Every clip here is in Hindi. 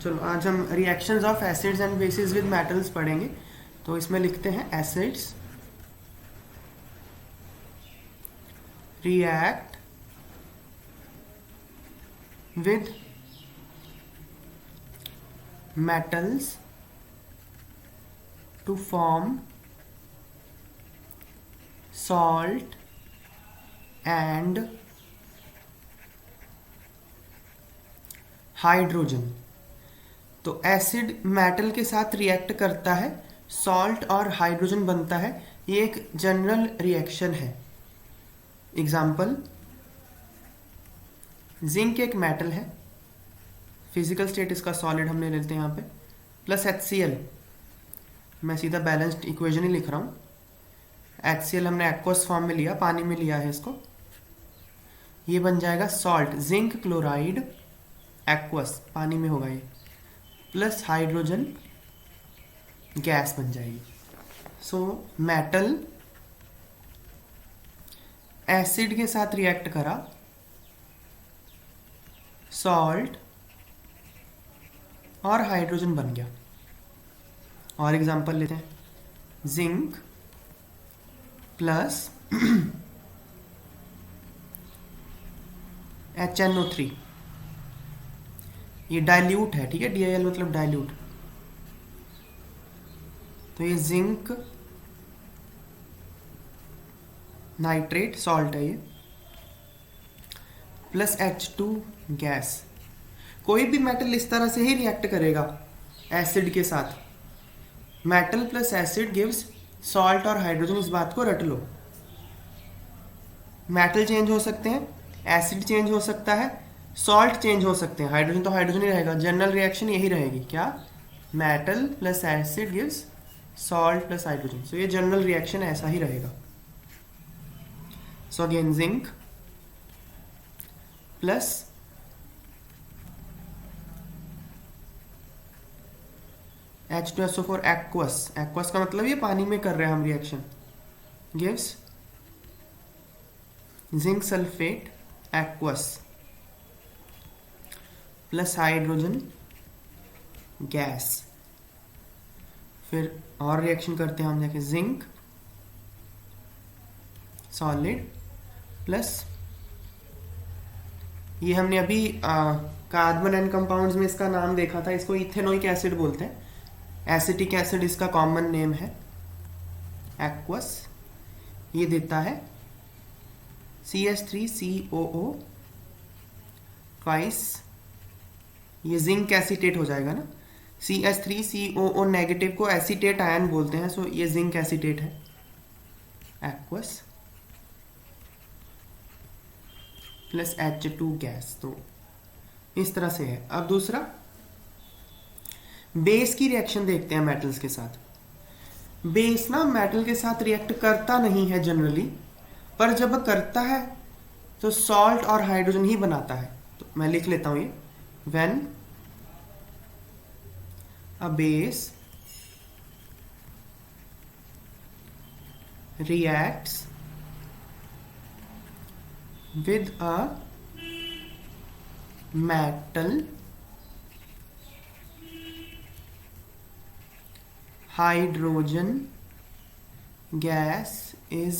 चलो आज हम reactions of acids and bases with metals पढ़ेंगे। तो इसमें लिखते हैं acids react with metals to form salt and hydrogen. तो एसिड मेटल के साथ रिएक्ट करता है, सॉल्ट और हाइड्रोजन बनता है। ये एक जनरल रिएक्शन है। एग्जाम्पल, जिंक एक मेटल है, फिजिकल स्टेट इसका सॉलिड हमने लेते हैं यहाँ पे, प्लस HCl। मैं सीधा बैलेंस्ड इक्वेशन ही लिख रहा हूँ। HCl हमने एक्वस फॉर्म में लिया, पानी में लिया है इसको। ये बन जाएगा सॉल्ट, जिंक क्लोराइड एक्वस, पानी में होगा ये, प्लस हाइड्रोजन गैस बन जाएगी। सो मेटल एसिड के साथ रिएक्ट करा, सॉल्ट और हाइड्रोजन बन गया। और एग्जांपल लेते हैं, जिंक प्लस HNO3। ये डाइल्यूट है, ठीक है, DIL मतलब डाइल्यूट। तो ये जिंक नाइट्रेट सॉल्ट है ये, प्लस H2 गैस। कोई भी मेटल इस तरह से ही रिएक्ट करेगा एसिड के साथ। Metal plus acid gives salt और हाइड्रोजन, इस बात को रट लो। मेटल चेंज हो सकते हैं, एसिड चेंज हो सकता है, सॉल्ट चेंज हो सकते हैं, हाइड्रोजन तो हाइड्रोजन ही रहेगा। जनरल रिएक्शन यही रहेगी, क्या? Metal plus acid gives salt plus hydrogen. So ये जनरल रिएक्शन ऐसा ही रहेगा। So again zinc plus H2SO4 aqueous, aqueous का मतलब ये पानी में कर रहे हैं हम reaction, gives zinc sulphate aqueous plus hydrogen gas. फिर और रिएक्शन करते हैं हम, देखें, जिंक सॉलिड प्लस, ये हमने अभी कार्बन एंड कंपाउंड्स में इसका नाम देखा था, इसको इथेनोइक एसिड बोलते हैं। एसिटिक एसिड इसका कॉमन नेम है, एक्वस। ये देता है CH3COO ट्वाइस, ये जिंक एसीटेट हो जाएगा ना। CH3COO नेगेटिव को एसीटेट आयन बोलते हैं, सो ये जिंक एसीटेट है, एक्वस प्लस H2 गैस। तो इस तरह से है। अब दूसरा, बेस की रिएक्शन देखते हैं मेटल्स के साथ। बेस ना मेटल के साथ रिएक्ट करता नहीं है जनरली, पर जब करता है तो सॉल्ट और हाइड्रोजन ही बनाता है। तो मैं लिख लेता हूं ये, when a base reacts with a metal, hydrogen gas is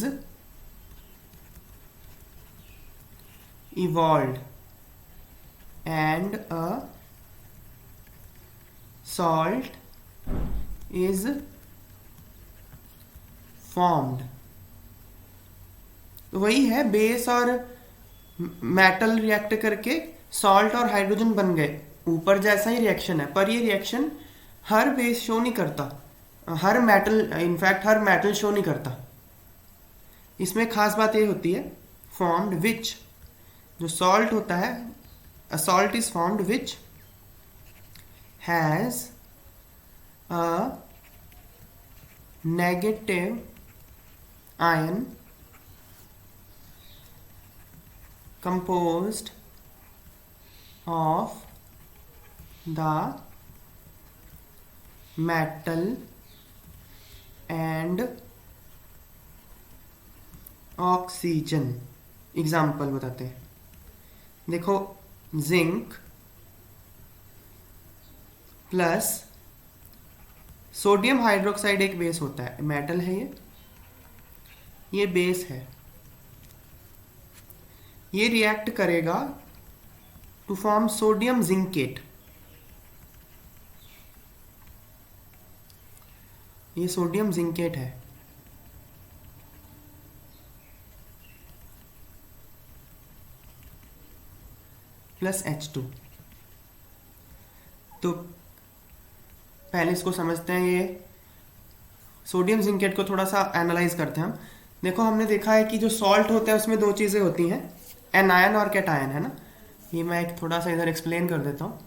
evolved and a salt is formed। तो वही है, बेस और मेटल रिएक्ट करके सॉल्ट और हाइड्रोजन बन गए। ऊपर जैसा ही रिएक्शन है, पर ये रिएक्शन हर बेस शो नहीं करता, हर मेटल, इनफैक्ट हर मेटल शो नहीं करता। इसमें खास बात ये होती है, फॉर्म्ड विच, जो सॉल्ट होता है, a salt is formed which has a negative ion composed of the metal and oxygen. Example बताते हैं, देखो, जिंक प्लस सोडियम हाइड्रोक्साइड एक बेस होता है, मेटल है ये बेस है, ये रिएक्ट करेगा टू फॉर्म सोडियम जिंकेट। ये सोडियम जिंकेट है। Plus H2। तो पहले इसको समझते हैं, ये सोडियम जिंकेट को थोड़ा सा एनालाइज करते हैं हम। देखो हमने देखा है कि जो सॉल्ट होता है उसमें दो चीज़ें होती हैं, एनायन और कैटायन, है ना। ये मैं एक थोड़ा सा इधर एक्सप्लेन कर देता हूँ।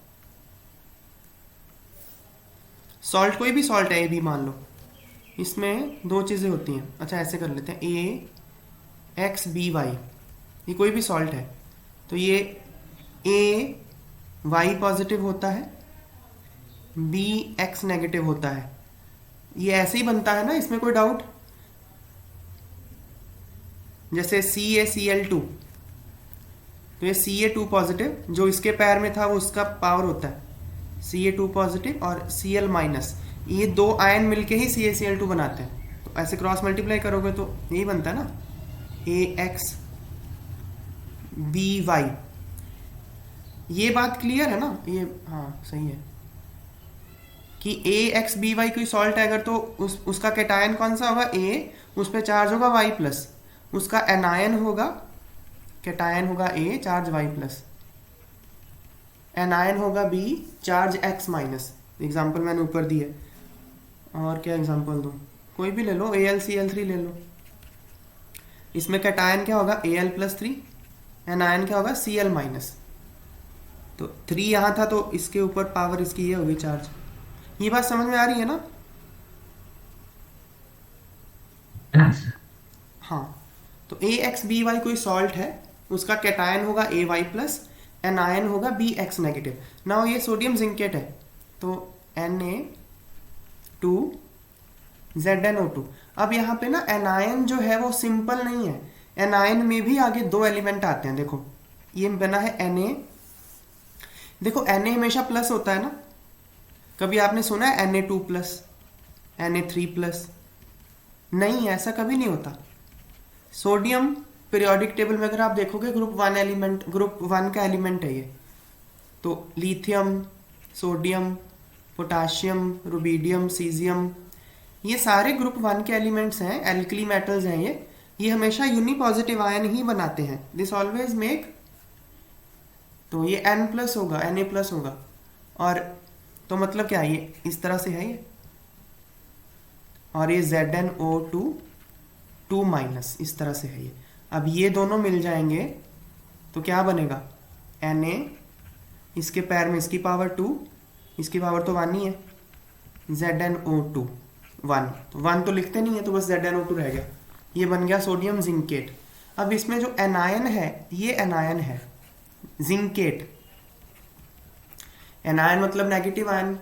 सॉल्ट कोई भी सॉल्ट है, ये भी मान लो, इसमें दो चीज़ें होती हैं। अच्छा ऐसे कर लेते हैं, AXBY, ये कोई भी सॉल्ट है तो ये AY पॉजिटिव होता है, BX नेगेटिव होता है। ये ऐसे ही बनता है ना, इसमें कोई डाउट। जैसे CaCl2, तो ये Ca2 पॉजिटिव, जो इसके पैर में था वो उसका पावर होता है Ca2 पॉजिटिव, और Cl माइनस, ये दो आयन मिलके ही CaCl2 बनाते हैं। तो ऐसे क्रॉस मल्टीप्लाई करोगे तो यही बनता है ना, AXBY। ये बात क्लियर है ना, ये हाँ सही है कि AXBY कोई सॉल्ट है अगर, तो उसका कैटायन कौन सा होगा, A, उस पर चार्ज होगा Y प्लस, उसका एनायन होगा, कैटायन होगा A, charge Y plus, anion होगा B, charge X minus. Example मैंने ऊपर दिए। और क्या एग्जाम्पल दूँ, कोई भी ले लो, AlCl3 ले लो। इसमें कैटायन क्या होगा, Al+3, एनायन क्या होगा, Cl माइनस। तो 3 यहाँ था तो इसके ऊपर पावर इसकी ये होगी चार्ज। ये बात समझ में आ रही है ना। हाँ, तो AXBY कोई सॉल्ट है, उसका कैटायन होगा AY प्लस, एनायन होगा BX नेगेटिव। नाउ ये सोडियम जिंकेट है तो Na2ZnO2। अब यहाँ पे ना एनायन जो है वो सिंपल नहीं है, एनायन में भी आगे दो एलिमेंट आते हैं। देखो ये बना है Na, देखो Na हमेशा प्लस होता है ना, कभी आपने सुना है Na2 प्लस, Na3 प्लस? नहीं, ऐसा कभी नहीं होता। सोडियम पीरियोडिक टेबल में अगर आप देखोगे ग्रुप 1 एलिमेंट, ग्रुप 1 का एलिमेंट है ये, तो lithium, sodium, potassium, rubidium, caesium, ये सारे ग्रुप 1 के एलिमेंट्स हैं, एल्कली मेटल्स हैं ये हमेशा यूनिपॉजिटिव आयन ही बनाते हैं। दिस ऑलवेज मेक, तो ये N प्लस होगा, Na प्लस होगा, और तो मतलब क्या, ये इस तरह से है ये, और ये ZnO2 2 माइनस, इस तरह से है ये। अब ये दोनों मिल जाएंगे तो क्या बनेगा, Na, इसके पैर में इसकी पावर 2, इसकी पावर तो 1 ही है, ZnO2 1, तो 1 तो लिखते नहीं है तो बस ZnO2 रह गया। ये बन गया सोडियम जिंकेट। अब इसमें जो एनायन है, ये एनायन है, जिंकेट, एनायन मतलब नेगेटिव आयन।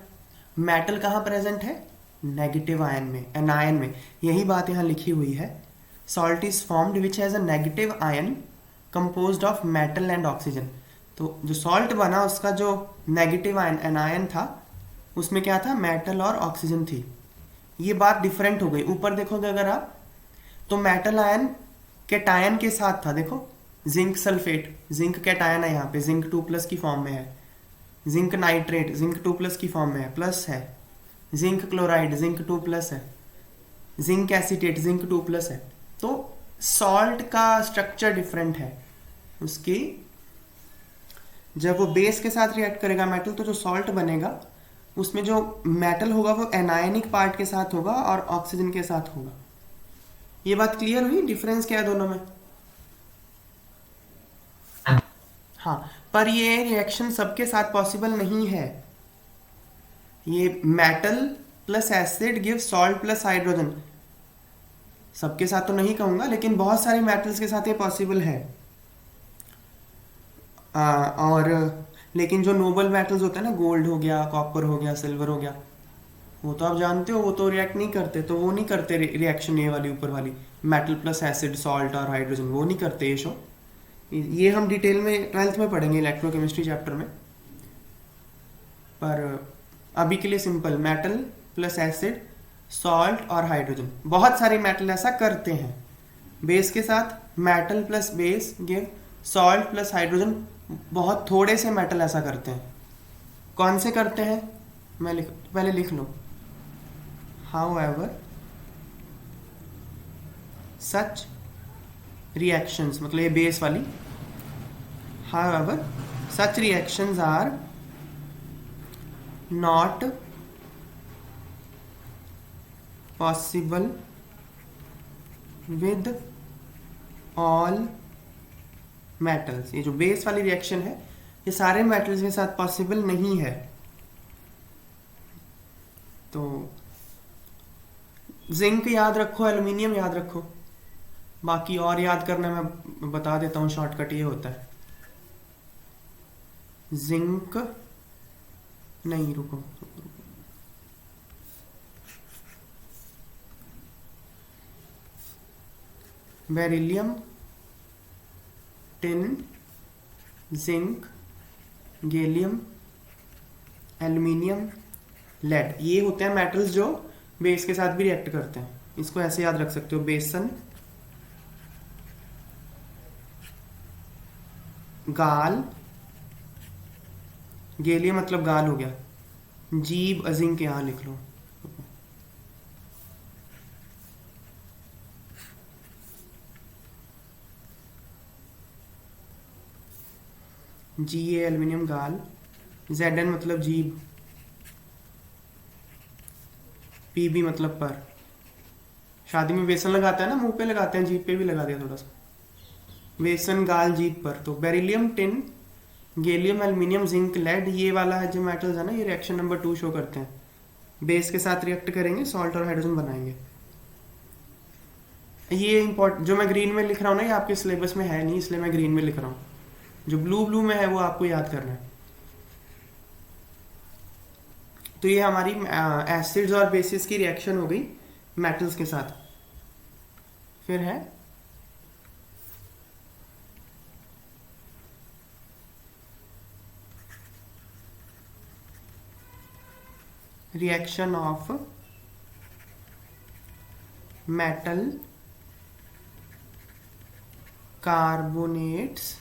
मेटल कहाँ प्रेजेंट है, नेगेटिव आयन में, एनायन में। यही बात यहाँ लिखी हुई है, salt is formed which has a negative ion composed of metal and oxygen. तो जो सॉल्ट बना उसका जो नेगेटिव आयन एनायन था, उसमें क्या था, मेटल और ऑक्सीजन थी। ये बात डिफरेंट हो गई। ऊपर देखोगे अगर आप, तो मेटल आयन कैटायन के साथ था, देखो जिंक सल्फेट, जिंक कैटायन है यहाँ पे, जिंक 2+ की फॉर्म में है, जिंक नाइट्रेट जिंक 2+ की फॉर्म में है, प्लस है, जिंक क्लोराइड जिंक 2+ है, जिंक एसीटेट जिंक 2+ है। तो सॉल्ट का स्ट्रक्चर डिफरेंट है उसकी। जब वो बेस के साथ रिएक्ट करेगा मेटल, तो जो सॉल्ट बनेगा उसमें जो मेटल होगा वो एनायनिक पार्ट के साथ होगा और ऑक्सीजन के साथ होगा। ये बात क्लियर हुई, डिफरेंस क्या है दोनों में। हाँ, पर ये रिएक्शन सबके साथ पॉसिबल नहीं है। ये metal plus acid give salt plus hydrogen, सबके साथ तो नहीं कहूंगा, लेकिन बहुत सारे मेटल्स के साथ ये पॉसिबल है। और लेकिन जो नोबल मेटल्स होते हैं ना, गोल्ड हो गया, कॉपर हो गया, सिल्वर हो गया, वो तो आप जानते हो, वो तो रिएक्ट नहीं करते। तो वो नहीं करते रिएक्शन, ये वाली ऊपर वाली मेटल प्लस एसिड सॉल्ट और हाइड्रोजन, वो नहीं करते ये शो। ये हम डिटेल में 12th में पढ़ेंगे इलेक्ट्रोकेमिस्ट्री चैप्टर में। पर अभी के लिए simple, metal plus acid, salt और हाइड्रोजन। बहुत सारे मेटल ऐसा करते हैं। बेस के साथ metal plus base give salt plus hydrogen. बहुत थोड़े से मेटल ऐसा करते हैं। कौन से करते हैं, पहले लिख लो। हाउएवर सच रिएक्शंस, मतलब ये बेस वाली, however such reactions are not possible with all metals। ये जो बेस वाली रिएक्शन है ये सारे मेटल्स के साथ पॉसिबल नहीं है। तो जिंक याद रखो, एल्युमिनियम याद रखो, बाकी और याद करना मैं बता देता हूँ, शॉर्टकट ये होता है। जिंक नहीं, रुको, beryllium, tin, zinc, gallium, aluminium, lead, ये होते हैं मेटल्स जो बेस के साथ भी रिएक्ट करते हैं। इसको ऐसे याद रख सकते हो, बेसन, गाल, गैलियम मतलब गाल हो गया, जीब, जिंक यहां लिख लो। जी ए एल्युमिनियम गाल, जेड एन मतलब जीब, पी बी मतलब पर। शादी में बेसन लगाता है ना, मुंह पे लगाते हैं, जीभ पे भी लगा दिया थोड़ा सा। बेसन, गाल, जीभ पर। तो beryllium, tin, gallium, aluminium, zinc, lead, ये वाला है जो मेटल्स है ना, ये रिएक्शन नंबर 2 शो करते हैं। बेस के साथ रिएक्ट करेंगे, सॉल्ट और हाइड्रोजन बनाएंगे। ये इंपॉर्टेंट जो मैं ग्रीन में लिख रहा हूँ ना, ये आपके सिलेबस में है नहीं, इसलिए मैं ग्रीन में लिख रहा हूँ। जो ब्लू ब्लू में है वो आपको याद करना है। तो ये हमारी एसिड्स और बेसिस की रिएक्शन हो गई मेटल्स के साथ। फिर है reaction of metal carbonates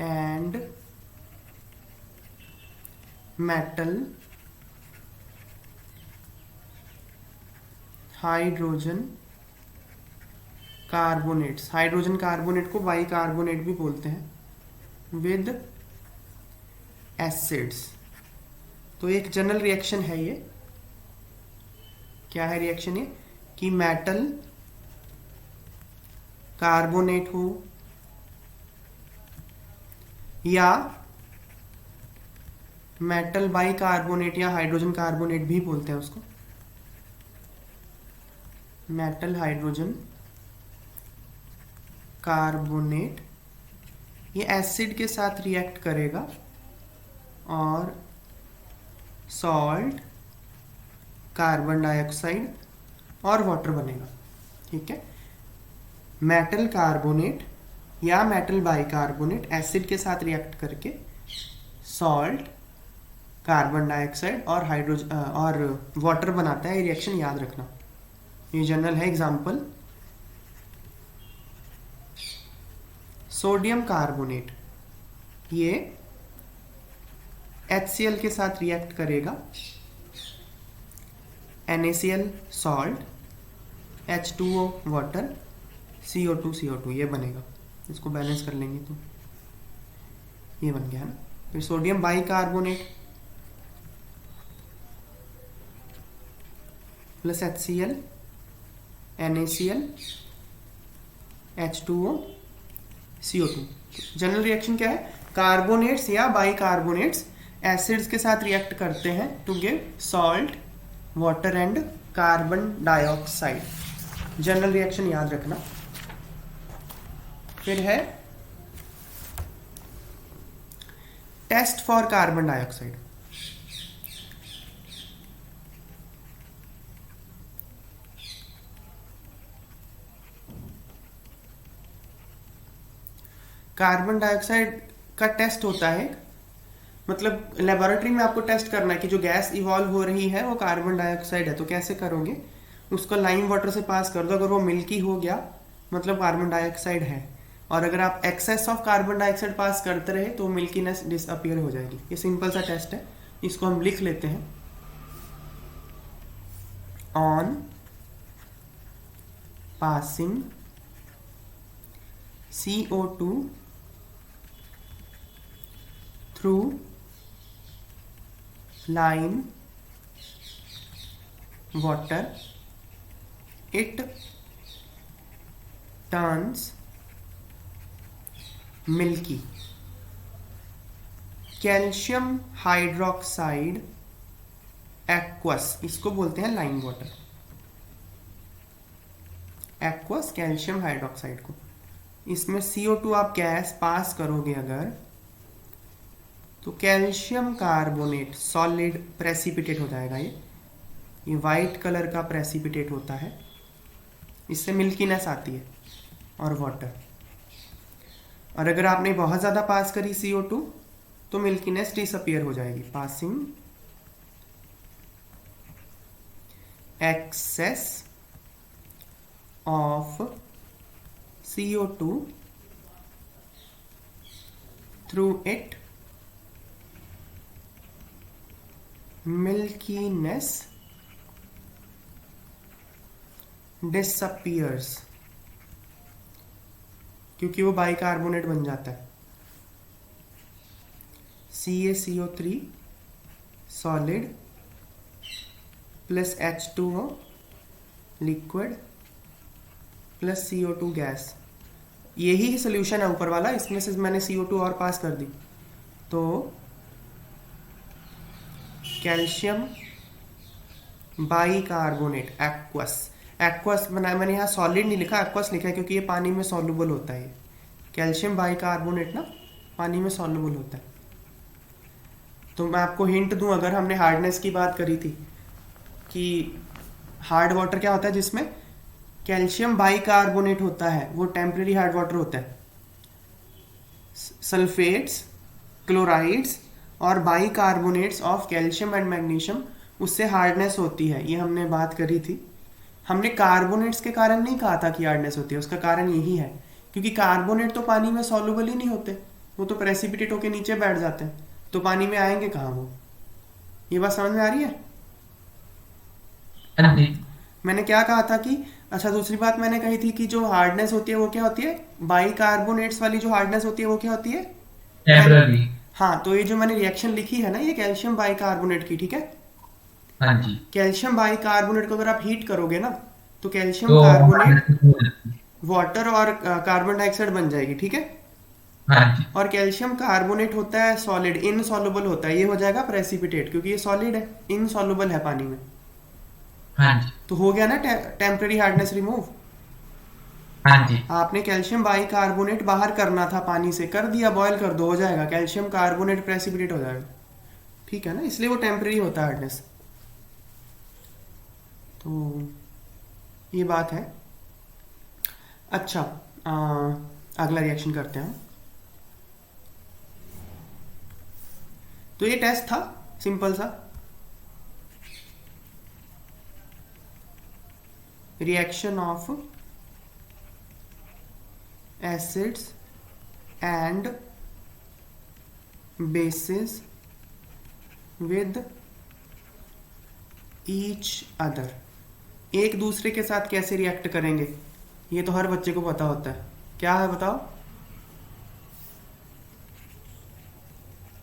and metal hydrogen carbonates. Hydrogen carbonate को बाई कार्बोनेट भी बोलते हैं, विद एसिड्स। तो एक जनरल रिएक्शन है ये। क्या है रिएक्शन ये, कि मेटल कार्बोनेट हो या मेटल बाई कार्बोनेट, या हाइड्रोजन कार्बोनेट भी बोलते हैं उसको, मेटल हाइड्रोजन कार्बोनेट, ये एसिड के साथ रिएक्ट करेगा और सॉल्ट, कार्बन डाइऑक्साइड और वाटर बनेगा। ठीक है, मेटल कार्बोनेट या मेटल बाइकार्बोनेट एसिड के साथ रिएक्ट करके सॉल्ट, कार्बन डाइऑक्साइड और हाइड्रोजन और वाटर बनाता है। ये रिएक्शन याद रखना, ये जनरल है। एग्जांपल, सोडियम कार्बोनेट, ये HCl के साथ रिएक्ट करेगा, NaCl salt, H2O water, CO2 ये बनेगा। इसको बैलेंस कर लेंगे तो ये बन गया है ना। फिर sodium bicarbonate plus HCl, NaCl, H2O, CO2। General reaction क्या है, कार्बोनेट्स या बाइकार्बोनेट्स एसिड्स के साथ रिएक्ट करते हैं to give salt, water and carbon dioxide. General reaction याद रखना। फिर है test for carbon dioxide. Carbon dioxide का टेस्ट होता है मतलब लेबोरेटरी में आपको टेस्ट करना है कि जो गैस इवॉल्व हो रही है वो कार्बन डाइऑक्साइड है, तो कैसे करोगे, उसको लाइम वाटर से पास कर दो, अगर वो मिल्की हो गया मतलब कार्बन डाइऑक्साइड है, और अगर आप एक्सेस ऑफ कार्बन डाइऑक्साइड पास करते रहे तो मिल्कीनेस डिसअपियर हो जाएगी। ये सिंपल सा टेस्ट है, इसको हम लिख लेते हैं। On passing CO2 through lime water it turns milky। Calcium hydroxide aqueous, इसको बोलते हैं lime water. Aqueous calcium hydroxide को, इसमें CO2 आप गैस पास करोगे अगर, तो कैल्शियम कार्बोनेट सॉलिड प्रेसिपिटेट हो जाएगा। ये वाइट कलर का प्रेसिपिटेट होता है, इससे मिल्कीनेस आती है, और वाटर। और अगर आपने बहुत ज़्यादा पास करी CO2 तो मिल्कीनेस डिसअपियर हो जाएगी। Passing excess of CO2 through it milkiness disappears, क्योंकि वो बाइकार्बोनेट बन जाता है। CaCO3 solid plus H2O liquid plus CO2 gas, यही सोल्यूशन है ऊपर वाला, इसमें से मैंने CO2 और पास कर दी, तो कैल्शियम बाइकार्बोनेट एक्वस। एक्वस बनाया मैंने, यहाँ सॉलिड नहीं लिखा, एक्वस लिखा है क्योंकि ये पानी में सॉल्युबल होता है। कैल्शियम बाइकार्बोनेट ना पानी में सॉल्युबल होता है। तो मैं आपको हिंट दूं, अगर हमने हार्डनेस की बात करी थी कि हार्ड वाटर क्या होता है जिसमें कैल्शियम बाइकार्बोनेट होता है, वो टेम्परेरी हार्ड वाटर होता है। सल्फेट्स, क्लोराइड्स और bicarbonates of calcium and magnesium, उससे हार्डनेस होती है, ये हमने बात करी थी। हमने कार्बोनेट्स के कारण नहीं कहा था कि हार्डनेस होती है, उसका कारण यही है क्योंकि कार्बोनेट तो पानी में सॉल्युबल ही नहीं होते, वो तो प्रेसिपिटेट होके नीचे बैठ जाते हैं, तो पानी में आएंगे कहाँ वो। ये बात समझ में आ रही है? हाँ जी। मैंने क्या कहा था कि, अच्छा दूसरी बात मैंने कही थी कि जो हार्डनेस होती है वो क्या होती है, बाइकार्बोनेट्स वाली जो हार्डनेस होती है वो क्या होती है, कैल टेम्पररी। हाँ, तो ये जो मैंने रिएक्शन लिखी है ना, ये कैल्शियम बाइकार्बोनेट की, ठीक है। हाँ जी। कैल्शियम बाइकार्बोनेट को अगर आप हीट करोगे ना, तो कैल्शियम तो कार्बोनेट हार्डनेस हो जाती है। वाटर और कार्बन डाइऑक्साइड बन जाएगी, ठीक है। हाँ जी। और कैल्शियम कार्बोनेट होता है सॉलिड, इनसॉल्युबल होता है, ये हो जाएगा प्रेसिपिटेट क्योंकि ये सॉलिड है, इनसॉल्युबल है पानी में। हाँ जी। तो हो गया ना टेम्परेरी हार्डनेस रिमूव। हाँ जी। आपने कैल्शियम बाइकार्बोनेट बाहर करना था पानी से, कर दिया, बॉयल कर दो, हो जाएगा, कैल्शियम कार्बोनेट प्रेसिपिटेट हो जाएगा, ठीक है ना, इसलिए वो टेम्परेरी होता है हार्डनेस। तो ये बात है। अच्छा, अगला रिएक्शन करते हैं। तो ये टेस्ट था सिंपल सा, reaction of acids and bases with each other, एक दूसरे के साथ कैसे रिएक्ट करेंगे, ये तो हर बच्चे को पता होता है। क्या है बताओ?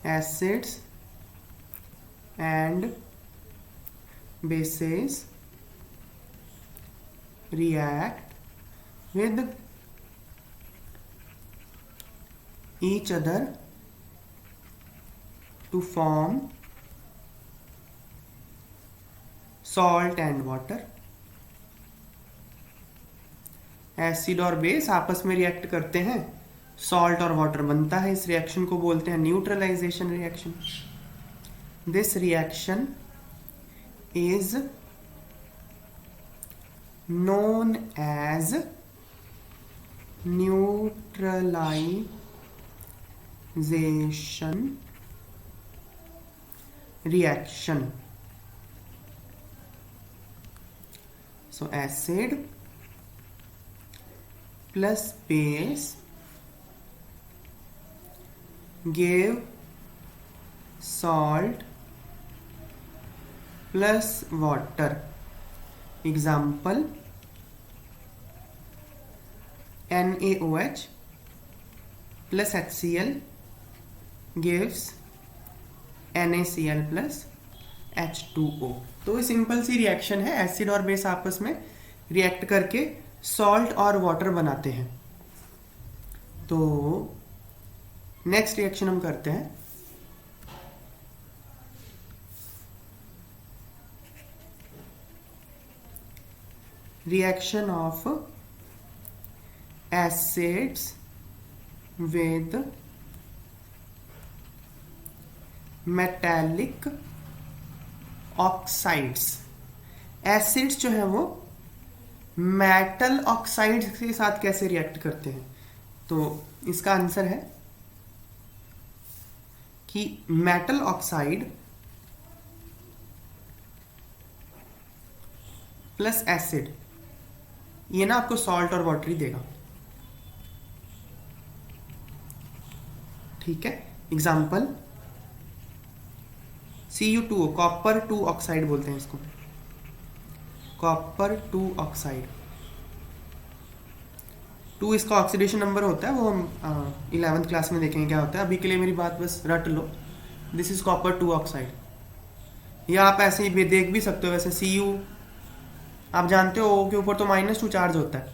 Acids and bases react with each other to form salt and water। Acid और बेस आपस में रिएक्ट करते हैं, सॉल्ट और वाटर बनता है, इस रिएक्शन को बोलते हैं neutralization reaction. This reaction is known as neutralization, reaction. So acid plus base give salt plus water. Example, NaOH plus HCl gives NaCl plus H2O. तो ये सिंपल सी रिएक्शन है, एसिड और बेस आपस में रिएक्ट करके सॉल्ट और वाटर बनाते हैं। तो नेक्स्ट रिएक्शन हम करते हैं, reaction of acids with metallic oxides. Acids जो है वो मेटल ऑक्साइड्स के साथ कैसे रिएक्ट करते हैं? तो इसका आंसर है कि मेटल ऑक्साइड प्लस एसिड, ये ना आपको सॉल्ट और वाटर ही देगा। ठीक है, एग्जाम्पल Cu2O, कॉपर 2 ऑक्साइड बोलते हैं इसको, कॉपर 2 ऑक्साइड। 2 इसका ऑक्सीडेशन नंबर होता है, वो हम 11th क्लास में देखेंगे क्या होता है। अभी के लिए मेरी बात बस रट लो, दिस इज कॉपर 2 ऑक्साइड। या आप ऐसे ही देख भी सकते हो, वैसे Cu आप जानते हो O के ऊपर तो -2 चार्ज होता है,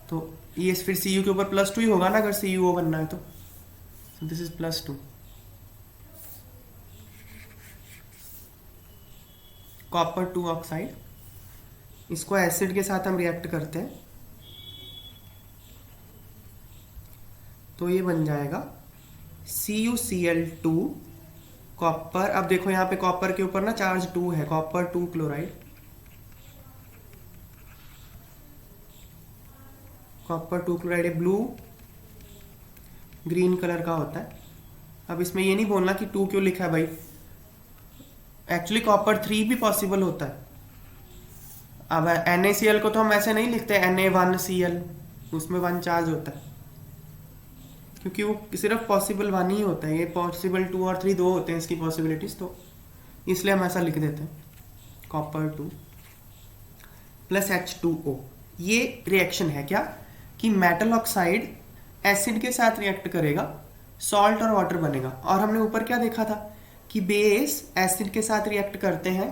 तो ये फिर Cu के ऊपर +2 ही होगा ना, अगर CuO बनना है तो दिस इज +2। कॉपर 2 ऑक्साइड, इसको एसिड के साथ हम रिएक्ट करते हैं तो ये बन जाएगा CuCl2 कॉपर। अब देखो यहाँ पे कॉपर के ऊपर ना चार्ज 2 है, copper 2 chloride, copper 2 chloride blue green colour का होता है। अब इसमें ये नहीं बोलना कि 2 क्यों लिखा है भाई, एक्चुअली कॉपर 3 भी पॉसिबल होता है। अब NaCl को तो हम ऐसे नहीं लिखते Na1Cl, उसमें 1 चार्ज होता है, क्योंकि वो सिर्फ पॉसिबल 1 ही होता है। ये पॉसिबल 2 और 3 दो होते हैं इसकी पॉसिबिलिटीज, तो इसलिए हम ऐसा लिख देते हैं कॉपर 2 प्लस H2O। ये रिएक्शन है क्या कि मेटल ऑक्साइड एसिड के साथ रिएक्ट करेगा, सॉल्ट और वाटर बनेगा। और हमने ऊपर क्या देखा था कि बेस एसिड के साथ रिएक्ट करते हैं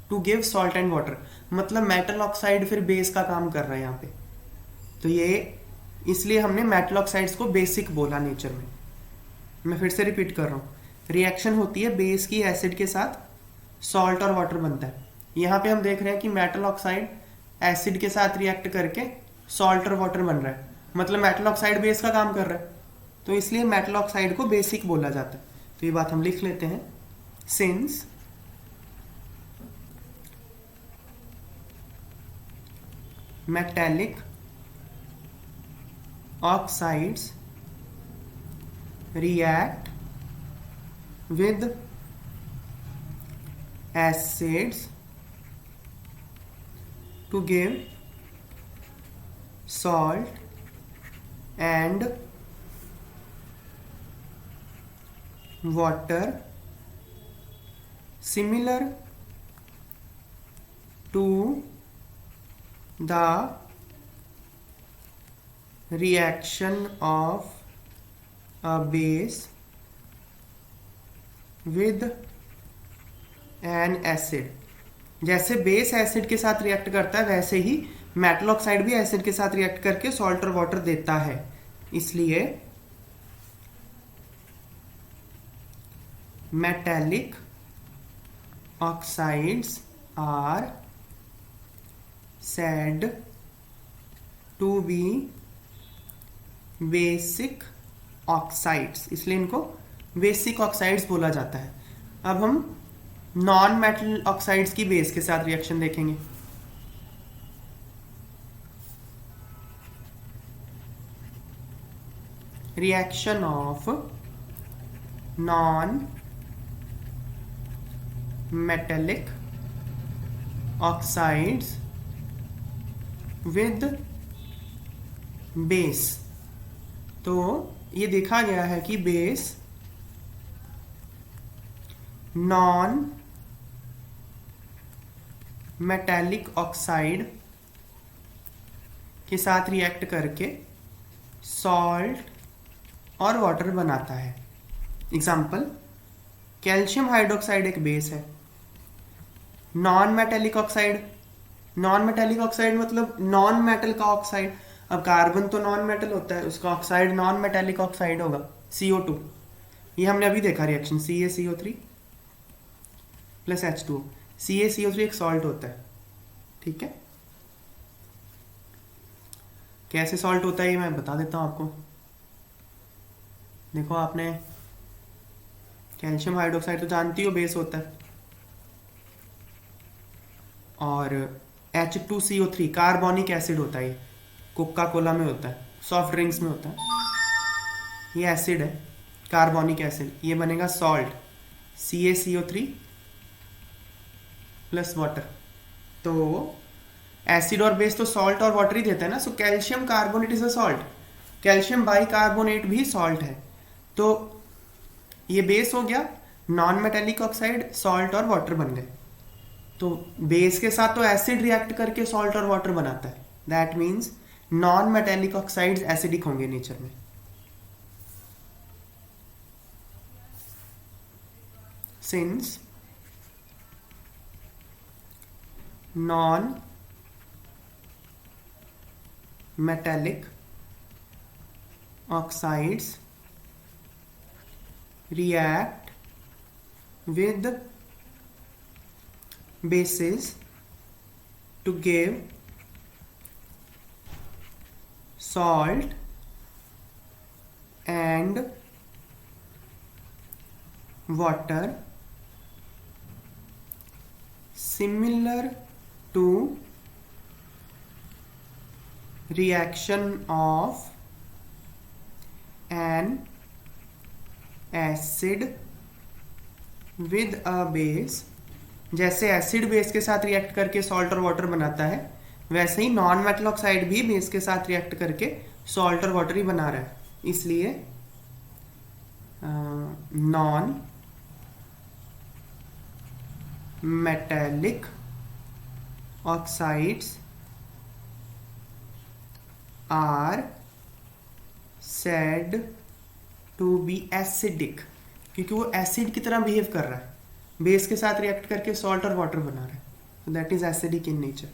to give salt and water, मतलब मेटल ऑक्साइड फिर बेस का काम कर रहा है यहाँ पे। तो ये इसलिए हमने मेटल ऑक्साइड्स को बेसिक बोला नेचर में। मैं फिर से रिपीट कर रहा हूँ, रिएक्शन होती है बेस की एसिड के साथ, सॉल्ट और वाटर बनता है। यहाँ पे हम देख रहे हैं कि मेटल ऑक्साइड एसिड के साथ रिएक्ट करके सॉल्ट और वाटर बन रहा है, मतलब मेटल ऑक्साइड बेस का काम कर रहा है, तो इसलिए मेटल ऑक्साइड को बेसिक बोला जाता है। तो ये बात हम लिख लेते हैं, since metallic oxides react with acids to give salt and water similar to the reaction of a base with an acid। जैसे बेस एसिड के साथ रिएक्ट करता है वैसे ही मेटल ऑक्साइड भी एसिड के साथ रिएक्ट करके सॉल्ट और वाटर देता है, इसलिए metallic oxides are said to be basic oxides, इसलिए इनको बेसिक ऑक्साइड्स बोला जाता है। अब हम नॉन मेटल ऑक्साइड्स की बेस के साथ रिएक्शन देखेंगे। Reaction of non metallic oxides with base। तो ये देखा गया है कि बेस नॉन मेटेलिक ऑक्साइड के साथ रिएक्ट करके सॉल्ट और वाटर बनाता है। एग्जाम्पल, कैल्शियम हाइड्रोक्साइड एक बेस है। Non metallic oxide, non metallic oxide मतलब नॉन मेटल का ऑक्साइड। अब कार्बन तो नॉन मेटल होता है, उसका ऑक्साइड नॉन मेटेलिक ऑक्साइड होगा, CO2। ये हमने अभी देखा reaction CaCO3 plus H2O। CaCO3 एक सॉल्ट होता है, ठीक है। कैसे सॉल्ट होता है ये मैं बता देता हूँ आपको। देखो, आपने कैल्शियम हाइड्रोक्साइड तो जानती हो बेस होता है, और H2CO3 कार्बोनिक एसिड होता है। ये कोका कोला में होता है, सॉफ्ट ड्रिंक्स में होता है। ये एसिड है, कार्बोनिक एसिड। ये बनेगा सॉल्ट CaCO3 प्लस वाटर। तो एसिड और बेस तो सॉल्ट और वाटर ही देता है ना। So calcium carbonate is a salt, calcium bicarbonate भी सॉल्ट है। तो ये बेस हो गया, नॉन मेटेलिक ऑक्साइड, सॉल्ट और वाटर बन गए। तो बेस के साथ तो एसिड रिएक्ट करके सॉल्ट और वाटर बनाता है। That means non metallic oxides acidic होंगे नेचर में। Since non metallic oxides react with bases to give salt and water similar to reaction of an acid with a base। जैसे एसिड बेस के साथ रिएक्ट करके सॉल्ट और वाटर बनाता है, वैसे ही नॉन मेटल ऑक्साइड भी बेस के साथ रिएक्ट करके सॉल्ट और वाटर ही बना रहा है। इसलिए non metallic oxides are said to be acidic, क्योंकि वो एसिड की तरह बिहेव कर रहा है, बेस के साथ रिएक्ट करके सॉल्ट और वाटर बना रहा है। That is acidic in nature.